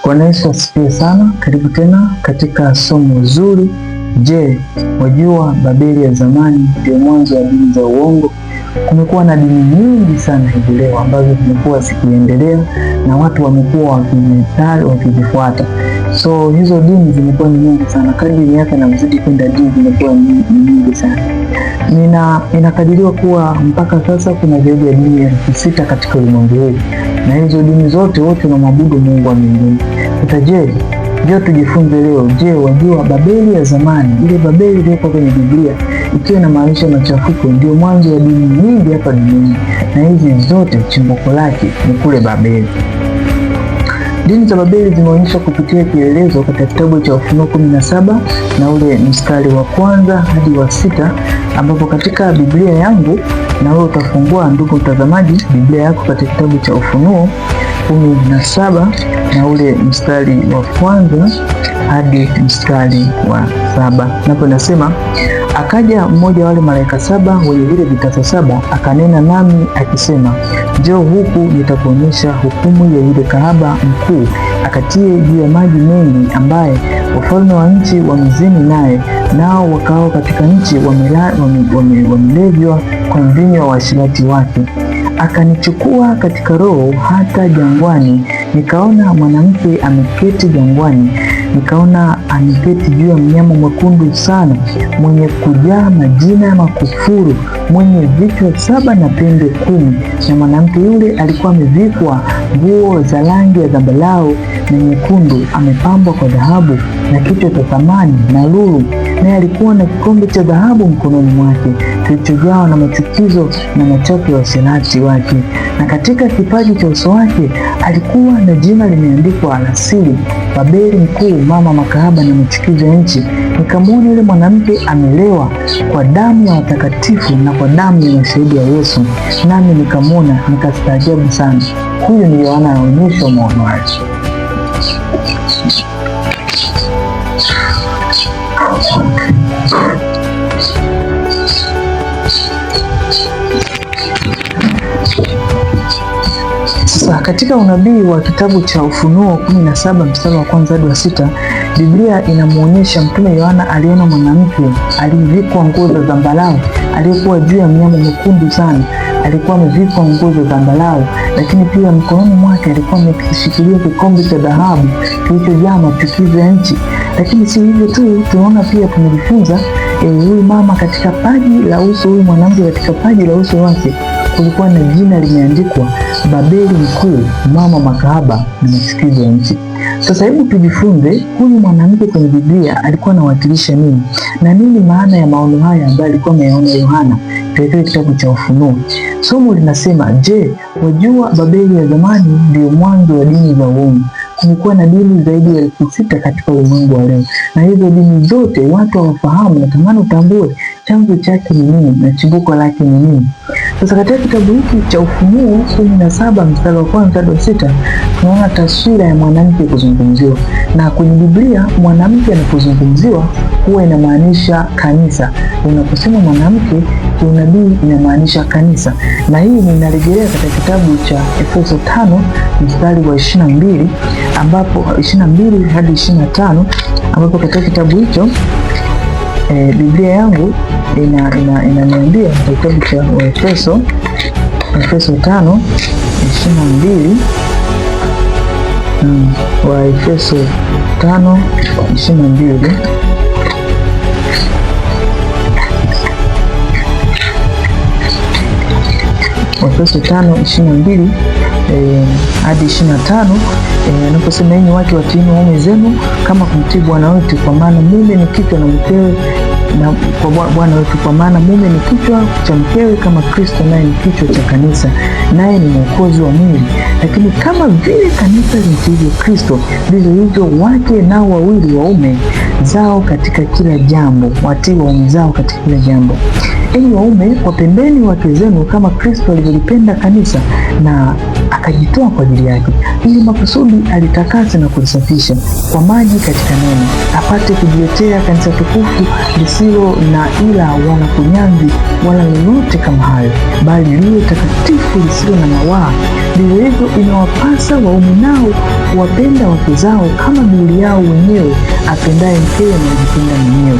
Bwana Yesu asifiwe sana. Karibu tena katika somo zuri. Je, wajua Babeli ya zamani ndio mwanzo wa dini za uongo? Kumekuwa na dini nyingi sana hivi leo ambazo zimekuwa zikiendelea na watu wamekuwa wakizifuata. So hizo dini zimekuwa ni nyingi sana. Kadri miaka inazidi kwenda juu zimekuwa nyingi sana. Inakadiriwa kuwa mpaka sasa kuna zaidi ya dini 6,000 katika ulimwengu huu. Na hizo dini zote wote wanaabudu Mungu wa mbinguni. Sasa je, tujifunze leo. Je, wajua Babeli ya zamani, ile Babeli iliyokuwa kwenye Biblia ikiwa inamaanisha machafuko, ndio mwanzo wa dini nyingi hapa duniani, na hizi zote chimbuko lake ni kule Babeli. Dini za Babeli zimeonyeshwa kupitia kielelezo katika kitabu cha Ufunuo 17 na ule mstari wa 1 hadi wa 6, ambapo katika Biblia yangu, na wewe utafungua ndugu mtazamaji Biblia yako katika kitabu cha Ufunuo 17 na ule mstari wa 1 hadi mstari wa 7. Napo nasema, akaja mmoja wale malaika 7 wenye vile vitasa 7, akanena nami akisema, njoo huku nitakuonyesha hukumu ya yule kahaba mkuu akatie juu ya maji mengi, ambaye wafalme wa nchi wamezini naye, nao wakao katika nchi wamelevywa kwa mvinyo wa uasherati wake. Akanichukua katika roho hata jangwani, nikaona mwanamke ameketi jangwani, nikaona ameketi juu ya mnyama mwekundu sana, mwenye kujaa majina ya makufuru, mwenye vichwa 7 na pembe 10. Na mwanamke yule alikuwa amevikwa nguo za rangi ya zambarau na nyekundu, amepambwa kwa dhahabu na kichwa cha thamani na lulu, naye alikuwa na kikombe cha dhahabu mkononi mwake kilichojawa na machukizo na machafu ya uasherati wake, na katika kipaji cha uso wake alikuwa na jina limeandikwa alasiri, Babeli mkuu, mama makahaba na machukizo ya nchi. Nikamwona yule mwanamke amelewa kwa damu ya watakatifu na kwa damu ya mashahidi ya Yesu, nami nikamwona nikastaajabu sana. Huyu ni Yohana anaonyesha maono yake. Sasa katika unabii wa kitabu cha Ufunuo 17 mstari wa 1 hadi wa 6, Biblia inamuonyesha mtume Yohana aliona mwanamke aliyevikwa nguo za zambarau, aliyekuwa juu ya mnyama mwekundu sana. Alikuwa amevikwa nguo za zambarau, lakini pia mkononi mwake alikuwa amekishikilia kikombe cha dhahabu kilichojaa machukizo ya nchi. Lakini si hivyo tu, tunaona pia tumejifunza huyu mama katika paji la uso, huyu mwanamke katika paji la uso wake kulikuwa na jina limeandikwa Babeli mkuu, mama makahaba na machukizo ya nchi. Sasa hebu tujifunze, huyu mwanamke kwenye Biblia alikuwa anawakilisha nini, na nini maana ya maono haya ambayo alikuwa ameyaona Yohana katika kitabu cha Ufunuo. Somo linasema, je, wajua Babeli ya zamani ndio mwanzo wa dini za uongo? Kumekuwa na dini zaidi ya 6,000 katika ulimwengu wa leo, na hizo dini zote watu hawafahamu. Natamani utambue chanzo chake ni nini na chimbuko lake ni nini. Sasa katika kitabu hiki cha Ufunuo 17 mstari wa 1 hadi 6, tunaona taswira ya mwanamke kuzungumziwa, na kwenye Biblia mwanamke anapozungumziwa huwa inamaanisha kanisa. Unaposema mwanamke kiunabii inamaanisha kanisa, na hii ninarejelea katika kitabu cha Efeso 5 mstari wa 22 ambapo 22 hadi 25, ambapo katika kitabu hicho Biblia yangu inaniambia katika kitabu cha Efeso 5:22, wa Efeso 5:22, Efeso 5:22 hadi 25, anaposema enyi wake watiini waume zenu kama kumtii Bwana wetu, kwa maana mume ni kichwa na mkewe, na kwa Bwana wetu, kwa maana mume ni kichwa cha mkewe, kama Kristo naye ni kichwa cha kanisa, naye ni mwokozi wa mwili. Lakini kama vile kanisa limtii Kristo, ndivyo hivyo wake nao wawili waume zao katika kila jambo, watii waume zao katika kila jambo. enyi waume wapendeni wake zenu kama Kristo alivyolipenda kanisa na akajitoa kwa ajili yake, ili makusudi alitakase na kulisafisha kwa maji katika neno, apate kujiletea kanisa tukufu lisilo na ila wala kunyanzi wala lolote kama hayo, bali liwe takatifu lisilo na mawaa. Vivyo hivyo inawapasa waume nao kuwapenda wake zao kama miili yao wenyewe, apendaye mkewe na kujipenda mwenyewe.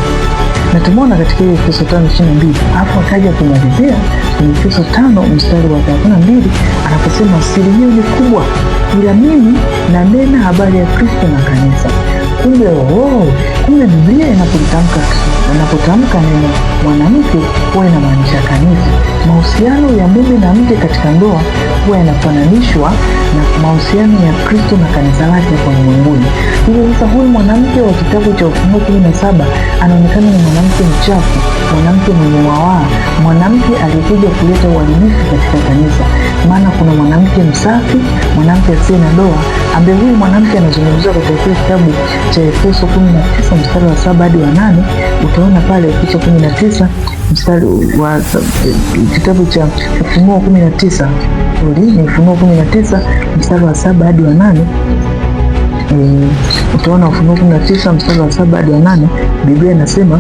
Na tumeona katika hiyo Efeso 5:22, hapo akaja kumalizia kwenye Efeso 5 mstari wa 32 anaposema siri hiyo ni kubwa, ila mimi nanena habari ya Kristo na kanisa. Kumbe Biblia inapotamka neno mwanamke huwa inamaanisha kanisa. Mahusiano ya mume na mke katika ndoa huwa yanafananishwa na mahusiano ya Kristo na kanisa lake kwa ulimwenguni. Hivyo sasa huyu mwanamke wa kitabu cha Ufunuo 17 anaonekana ni mwanamke mchafu, mwanamke mwenye mawaa, mwanamke aliyekuja kuleta uharibifu katika kanisa. Maana kuna mwanamke msafi, mwanamke asiye na doa, ambaye huyu mwanamke anazungumziwa katika kitabu cha Efeso 19 mstari wa 7 hadi wa 8. Utaona pale Efeso 19 mstari wa kitabu cha Ufunuo 19, ni Ufunuo 19 mstari wa 7 hadi wa 8. Utaona Ufunuo 19 mstari wa 7 hadi wa 8. Biblia inasema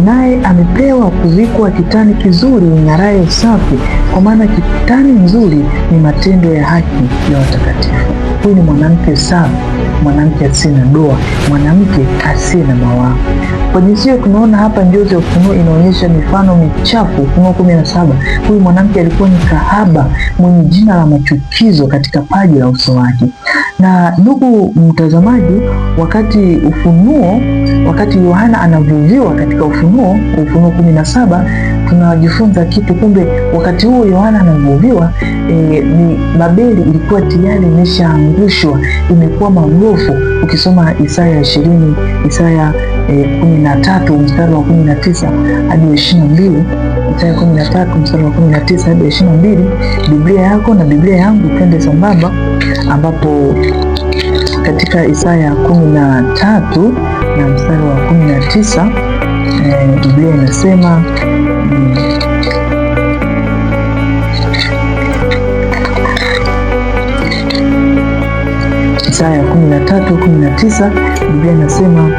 naye amepewa kuvikwa kitani kizuri ng'araye safi, kwa maana kitani nzuri ni matendo ya haki ya watakatifu. Huyu ni mwanamke safi, mwanamke asiye na doa, mwanamke asiye na mawaa. Kwa jinsi hiyo tunaona hapa njozi ya Ufunuo inaonyesha mifano michafu. Ufunuo 17, huyu mwanamke alikuwa ni kahaba mwenye jina la machukizo katika paji la uso wake. Na ndugu mtazamaji, wakati Yohana anavuviwa katika Ufunuo 17, tunajifunza kitu. Kumbe wakati huo Yohana anavuviwa, ni Babeli ilikuwa tayari imeshaangushwa, imekuwa magofu. Ukisoma Isaya 13 mstari wa 19 hadi 22, Isaya 13 mstari wa 19 hadi 22, Biblia yako na Biblia yangu twende sambamba, ambapo katika Isaya 13 na mstari wa 19 Biblia inasema Isaya 13:19 Biblia inasema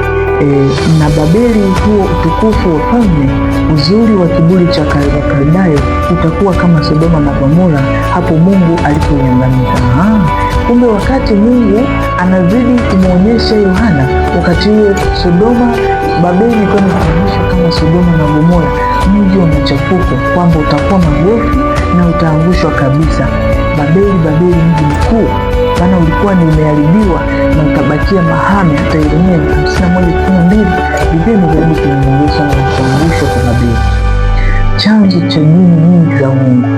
na Babeli huo utukufu wa falme, uzuri wa kiburi cha Wakaldayo utakuwa kama Sodoma na Gomora hapo Mungu alipoiangamiza. Kumbe wakati Mungu anazidi kumwonyesha Yohana, wakati huo Sodoma, Babeli ilikuwa inaonyeshwa kama Sodoma na Gomora, mji wa machafuko, kwamba utakuwa magofu na utaangushwa kabisa. Babeli, mji mkuu, maana ulikuwa ni umeharibiwa na utabakia mahame. Hata Yeremia 51:12 Biblia imejaribu kuonyesha na kuangushwa kwa Babeli, chanzo cha dini nyingi za Mungu.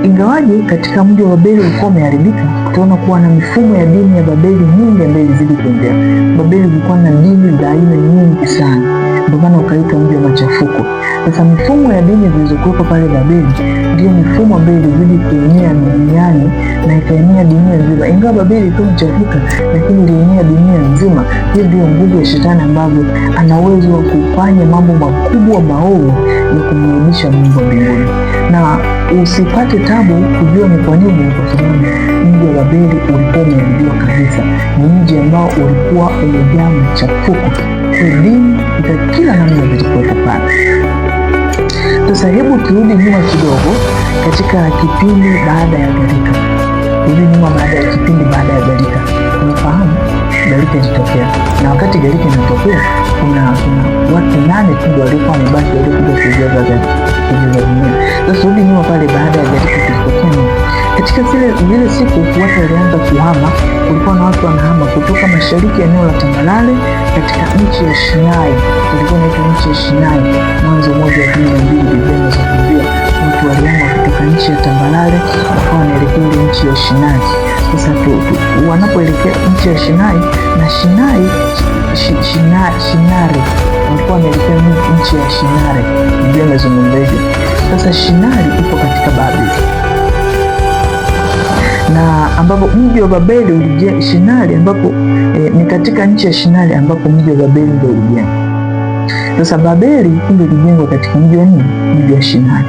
Ingawaje katika mji wa Babeli ulikuwa umeharibika, tutaona kuwa na mifumo ya dini ya Babeli nyingi ambayo ilizidi kuendelea. Babeli ulikuwa na dini za aina nyingi sana, ndio maana ukaitwa mji wa machafuko. Sasa mifumo ya dini zilizokuwepo pale Babeli ndio mifumo ambayo ilizidi kuenea duniani na ikaenea dunia nzima. Ingawa Babeli ilikuwa mchafuka, lakini ilienea dunia nzima. Hiyo ndio nguvu ya shetani, ambavyo ana uwezo wa kufanya mambo makubwa maovu ya kumrudisha Mungu mbinguni. Na usipate tabu kujua ni kwa nini, kwa sababu mji wa Babeli ulikuwa umeharibiwa kabisa. Ni mji ambao ulikuwa umejaa machafuko, dini za kila namna zilikuwepo pale. Sasa hebu turudi nyuma kidogo katika kipindi baada ya gharika. Unafahamu gharika ilitokea, na wakati gharika inatokea kuna watu 8 tu walikuwa wamebaki, walikuja kujaza dunia. Sasa rudi nyuma pale, baada ya gharika kulitokea nini? Katika zile siku watu walianza kuhama. Kulikuwa na watu wanahama kutoka mashariki eneo la tambalale katika nchi ya Sinai. Kulikuwa na nchi ya Sinai, Mwanzo 1:12 Biblia inazungumzia watu walihama kutoka nchi ya tambalale wakawa wanaelekea ile nchi ya Sinai. Sasa wanapoelekea nchi ya Sinai na Shinare, walikuwa wanaelekea nchi ya Shinare. Biblia inazungumzia hivyo. Sasa Shinari ipo katika Babeli, na ambapo mji wa Babeli ulijengwa Shinari, ambapo ni katika nchi ya Shinari ambapo mji wa Babeli ndio ulijengwa. Sasa Babeli ile ilijengwa katika mji wa nini? Mji wa Shinari.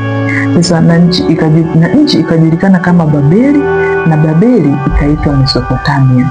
Sasa na nchi ikajulikana kama Babeli, na Babeli ikaitwa Mesopotamia.